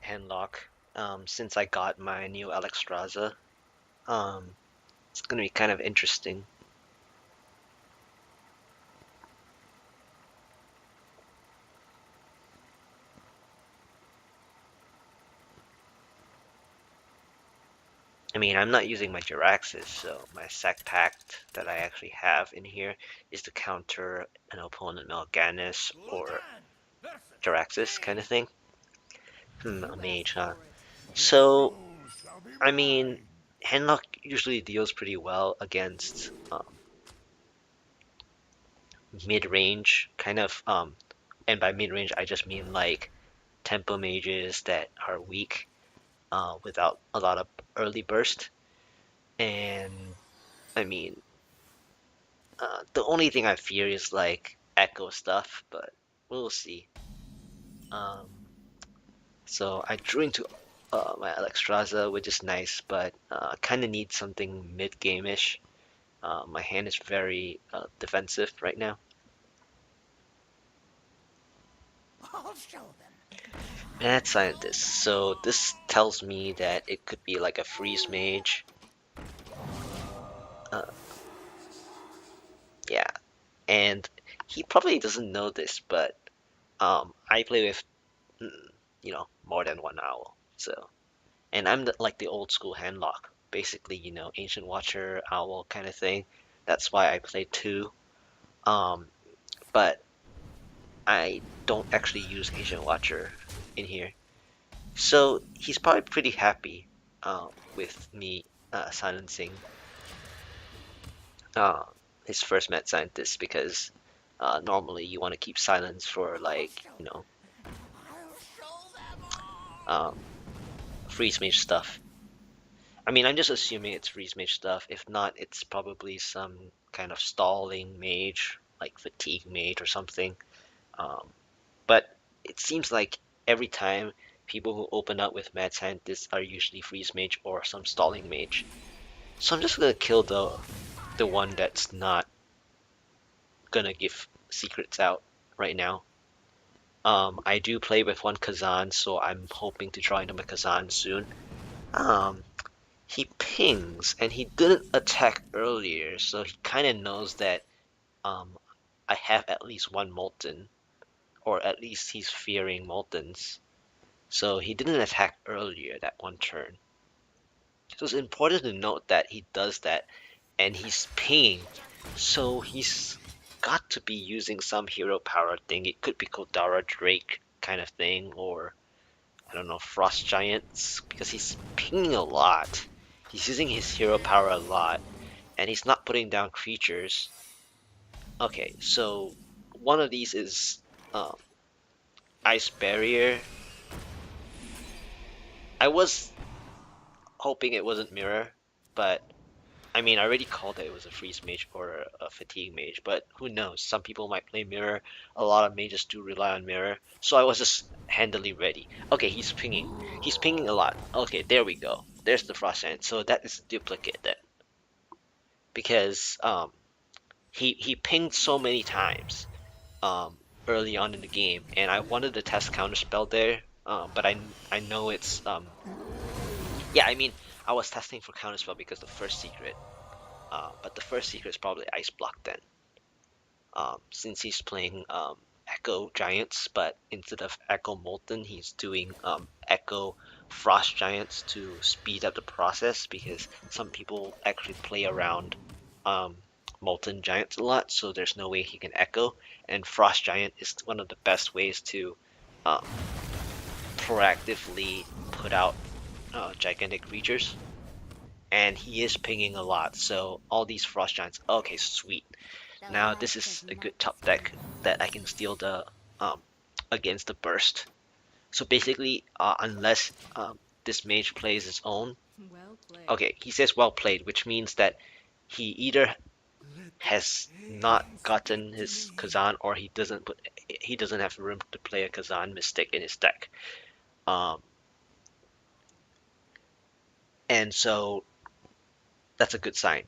Handlock since I got my new Alexstrasza. Um, it's gonna be kind of interesting. I mean, I'm not using my Jiraxis, so my Sac Pact that I actually have in here is to counter an opponent Mal'Ganis or Jiraxis kind of thing. A mage, huh? So, I mean, Handlock usually deals pretty well against mid-range kind of, and by mid-range I just mean like tempo mages that are weak without a lot of early burst. And I mean, the only thing I fear is like echo stuff, but we'll see. Um, so I drew into my Alexstrasza, which is nice, but kind of need something mid-game-ish. My hand is very defensive right now. I'll show them. Mad Scientist. So this tells me that it could be like a freeze mage. Uh, yeah, and he probably doesn't know this, but I play with more than one owl. So, and I'm like the old school handlock, basically, ancient watcher owl kind of thing. That's why I play two. Um, but I don't actually use ancient watcher in here. So he's probably pretty happy with me silencing uh, his first Mad Scientist because normally you want to keep silence for like, I'll show them all. um, freeze mage stuff. I mean, I'm just assuming it's freeze mage stuff. If not, it's probably some kind of stalling mage, like fatigue mage or something. Um, but it seems like every time people who open up with Mad Scientist are usually freeze mage or some stalling mage. So I'm just gonna kill the one that's not gonna give secrets out right now. I do play with one Kezan, so I'm hoping to try into my Kezan soon. Um, he pings, and he didn't attack earlier, so he kind of knows that um, I have at least one Molten, or at least he's fearing Moltens. So he didn't attack earlier that one turn. So it's important to note that he does that, and he's pinging, so he's got to be using some hero power thing. It could be Kodara Drake kind of thing, or I don't know, Frost Giants, because he's pinging a lot. He's using his hero power a lot, and he's not putting down creatures. Okay, so one of these is um, Ice Barrier. I was hoping it wasn't Mirror, but I mean, I already called that it was a Freeze Mage or a Fatigue Mage, but who knows? Some people might play Mirror. A lot of mages do rely on Mirror, so I was just handily ready. Okay, he's pinging. He's pinging a lot. Okay, there we go. There's the Frost Giant. So that is a duplicate then, because he pinged so many times um, early on in the game, and I wanted to test Counterspell there, but I know it's yeah. I mean, I was testing for Counterspell because the first secret. But the first secret is probably Ice Block then, since he's playing Echo Giants, but instead of Echo Molten, he's doing Echo Frost Giants to speed up the process because some people actually play around um, Molten Giants a lot, so there's no way he can Echo, and Frost Giant is one of the best ways to um, proactively put out gigantic creatures. And he is pinging a lot, so all these Frost Giants. Okay, sweet. The Now light this is is a good much top deck that I can steal the um against the burst. So basically, unless this mage plays his own, well played. okay, he says well played, which means that he either has not gotten his Kazan or he doesn't have room to play a Kazan Mystic in his deck. Um, and so that's a good sign.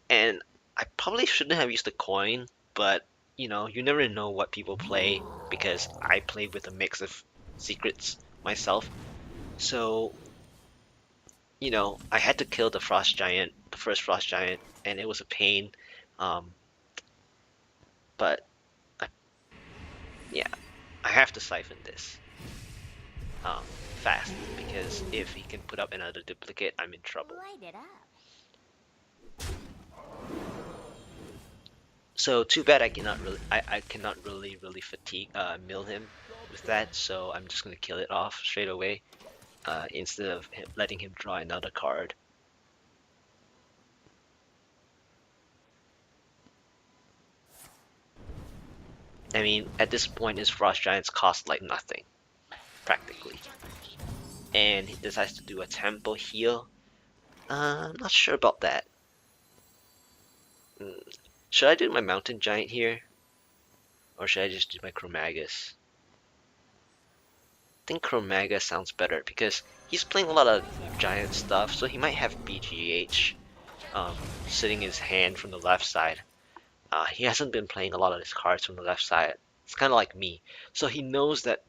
And I probably shouldn't have used the coin, but you never know what people play because I play with a mix of secrets myself. So, you know, I had to kill the Frost Giant, the first Frost Giant, and it was a pain. Um, but I, yeah, I have to siphon this um, fast because if he can put up another duplicate, I'm in trouble. Light it up. So too bad I cannot really fatigue mill him with that. So I'm just gonna kill it off straight away instead of letting him draw another card. I mean, at this point, his Frost Giants cost like nothing, practically. And he decides to do a tempo heal. I'm not sure about that. Hmm. Should I do my Mountain Giant here? Or should I just do my Chromagus? I think Chromagus sounds better because he's playing a lot of giant stuff, so he might have BGH sitting in his hand from the left side. He hasn't been playing a lot of his cards from the left side. It's kind of like me. So he knows that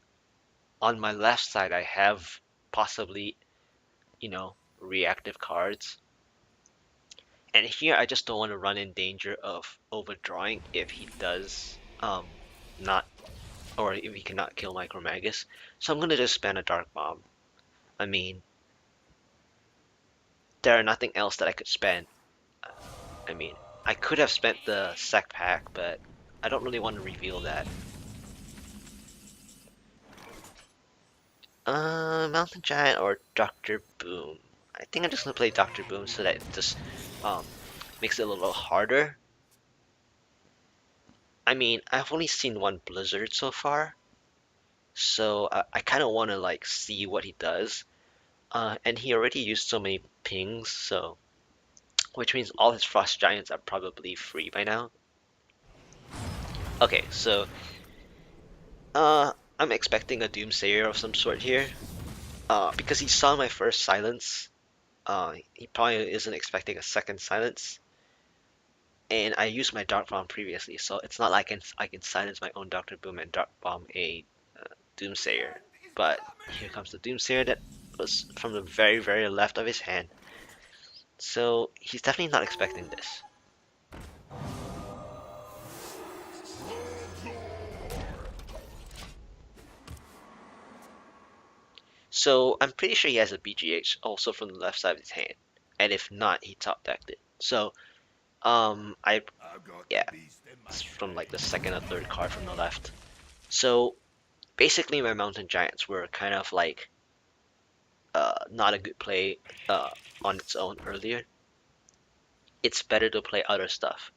on my left side I have possibly, you know, reactive cards. And here I just don't want to run in danger of overdrawing if he does not, or if he cannot kill my Chromagus. So I'm going to just spam a Dark Bomb. I mean, there are nothing else that I could spend. I mean, I could have spent the Sec Pack, but I don't really want to reveal that. Mountain Giant or Dr. Boom. I think I'm just gonna play Dr. Boom so that it just um, makes it a little harder. I mean, I've only seen one Blizzard so far, so I kind of want to like see what he does. And he already used so many pings, so which means all his Frost Giants are probably free by now. Okay, so I'm expecting a Doomsayer of some sort here. Because he saw my first silence, he probably isn't expecting a second silence. And I used my Dark Bomb previously, so it's not like I can silence my own Dr. Boom and Dark Bomb a Doomsayer. But here comes the Doomsayer that was from the very left of his hand. So he's definitely not expecting this. So I'm pretty sure he has a BGH also from the left side of his hand. And if not, he top decked it. So yeah, it's from like the second or third card from the left. So basically my Mountain Giants were kind of like not a good play on its own earlier. It's better to play other stuff.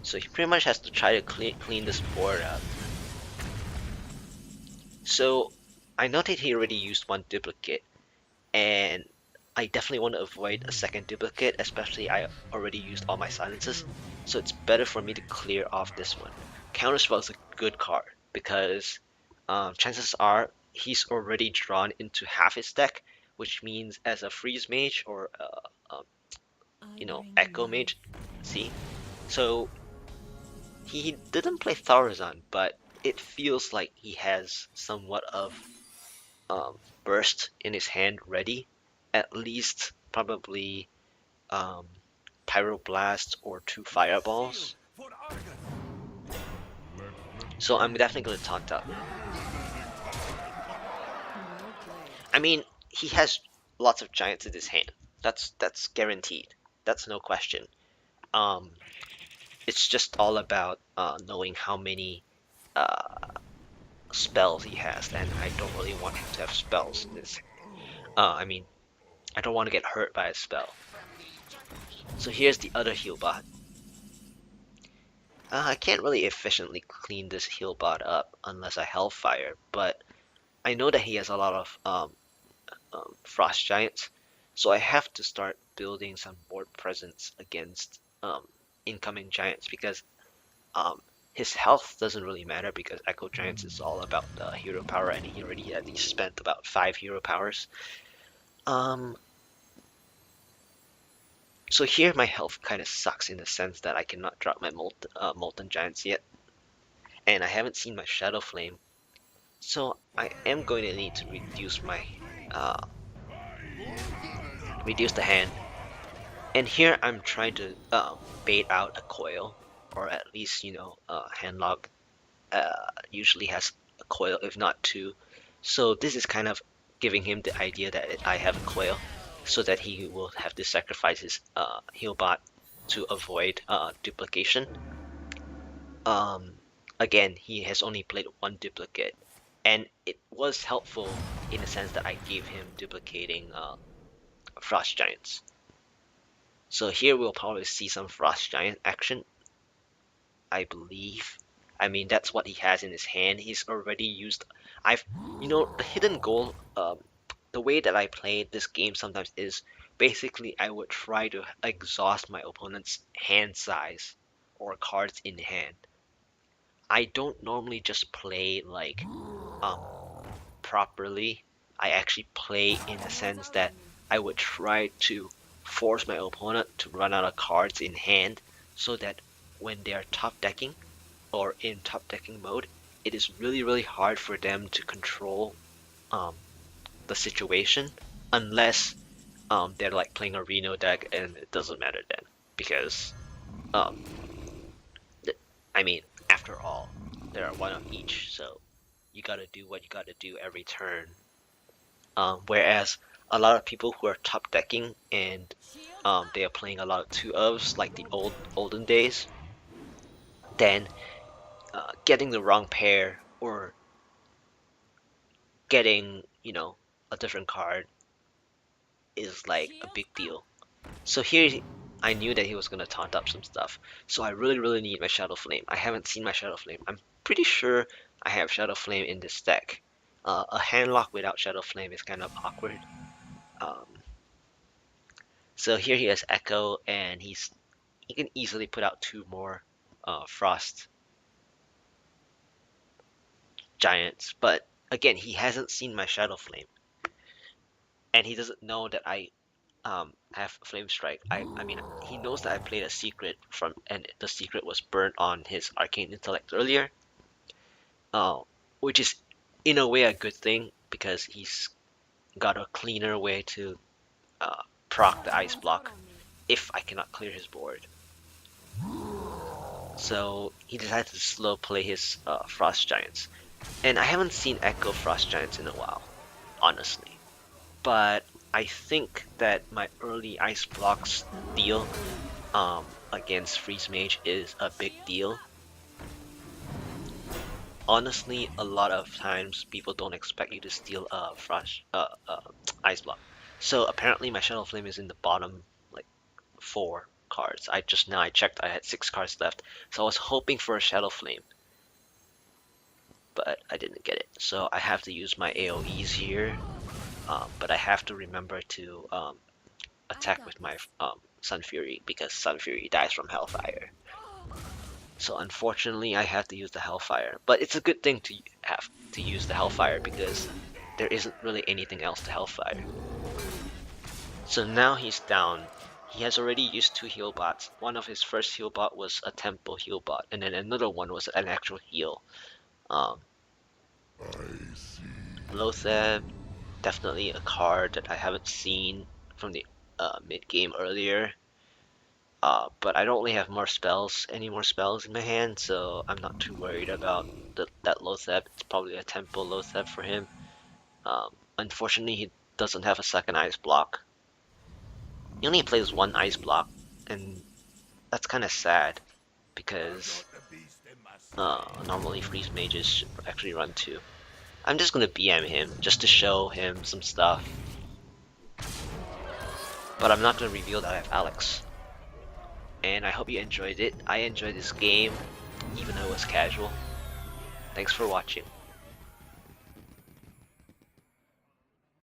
So he pretty much has to try to clean this board up. So I noted he already used one duplicate, and I definitely want to avoid a second duplicate, especially I already used all my silences, so it's better for me to clear off this one. Counterspell is a good card because chances are he's already drawn into half his deck, which means as a freeze mage or you know, Echo Mage, see? So he didn't play Tharazan, but it feels like he has somewhat of burst in his hand ready, at least probably um, Pyroblast or 2 Fireballs. So I'm definitely going to taunt up. I mean, he has lots of giants in his hand. That's guaranteed. That's no question. Um, it's just all about knowing how many spells he has, and I don't really want him to have spells. I mean, I don't want to get hurt by a spell. So here's the other heal bot. I can't really efficiently clean this heal bot up unless I Hellfire, but I know that he has a lot of Frost Giants, so I have to start building some board presence against incoming Giants because um, his health doesn't really matter because Echo Giants is all about hero power, and he already at least spent about 5 hero powers. Um, so here my health kind of sucks in the sense that I cannot drop my Molten Giants yet, and I haven't seen my Shadow Flame. So I am going to need to reduce my uh, reduce the hand, and here I'm trying to bait out a coil, or at least Handlock usually has a coil, if not two. So this is kind of giving him the idea that I have a coil, so that he will have to sacrifice his heal bot to avoid duplication. Um, Again, he has only played one duplicate, and it was helpful in the sense that I gave him duplicating Frost Giants. So here we'll probably see some Frost Giant action, I believe. I mean, that's what he has in his hand. He's already used. The hidden goal. The way that I play this game sometimes is basically I would try to exhaust my opponent's hand size or cards in hand. I don't normally just play like um properly. I actually play in the sense that I would try to force my opponent to run out of cards in hand so that when they're top decking or in top decking mode, it is really, really hard for them to control um, the situation unless they're like playing a Reno deck, and it doesn't matter then because um, I mean, after all, there are one of each, so you gotta do what you gotta do every turn. Whereas a lot of people who are top decking and they are playing a lot of two ofs like the olden days, then getting the wrong pair or getting a different card is like a big deal. So here I knew that he was gonna taunt up some stuff, so I really really need my Shadow Flame. I haven't seen my Shadow Flame. I'm pretty sure I have Shadow Flame in this deck. A Handlock without Shadow Flame is kind of awkward. Um, so here he has Echo, and he can easily put out two more Frost Giants, but again he hasn't seen my Shadow Flame, and he doesn't know that I have Flame Strike. I mean, he knows that I played a secret and the secret was burnt on his Arcane Intellect earlier, uh, which is in a way a good thing because he's got a cleaner way to proc the Ice Block if I cannot clear his board. So he decided to slow play his Frost Giants, and I haven't seen Echo Frost Giants in a while, honestly. But I think that my early Ice Blocks deal against Freeze Mage is a big deal. Honestly, a lot of times people don't expect you to steal a Ice Block. So apparently my Shadow Flame is in the bottom like 4 cards. I checked, I had 6 cards left, so I was hoping for a Shadow Flame, but I didn't get it. So I have to use my AoEs here, but I have to remember to attack with my Sun Fury because Sun Fury dies from Hellfire. So unfortunately, I have to use the Hellfire. But it's a good thing to have to use the Hellfire because there isn't really anything else to Hellfire. So now he's down. He has already used 2 heal bots. One of his first heal bot was a tempo heal bot, and then another one was an actual heal. Lotheb, definitely a card that I haven't seen from the mid game earlier. But I don't really have any more spells in my hand, so I'm not too worried about that Lotheb. It's probably a tempo Lotheb for him. Unfortunately, he doesn't have a second ice block. He only plays 1 ice block, and that's kind of sad because normally Freeze Mages should actually run 2. I'm just gonna BM him just to show him some stuff, but I'm not gonna reveal that I have Alex. And I hope you enjoyed it. I enjoyed this game, even though it was casual. Thanks for watching.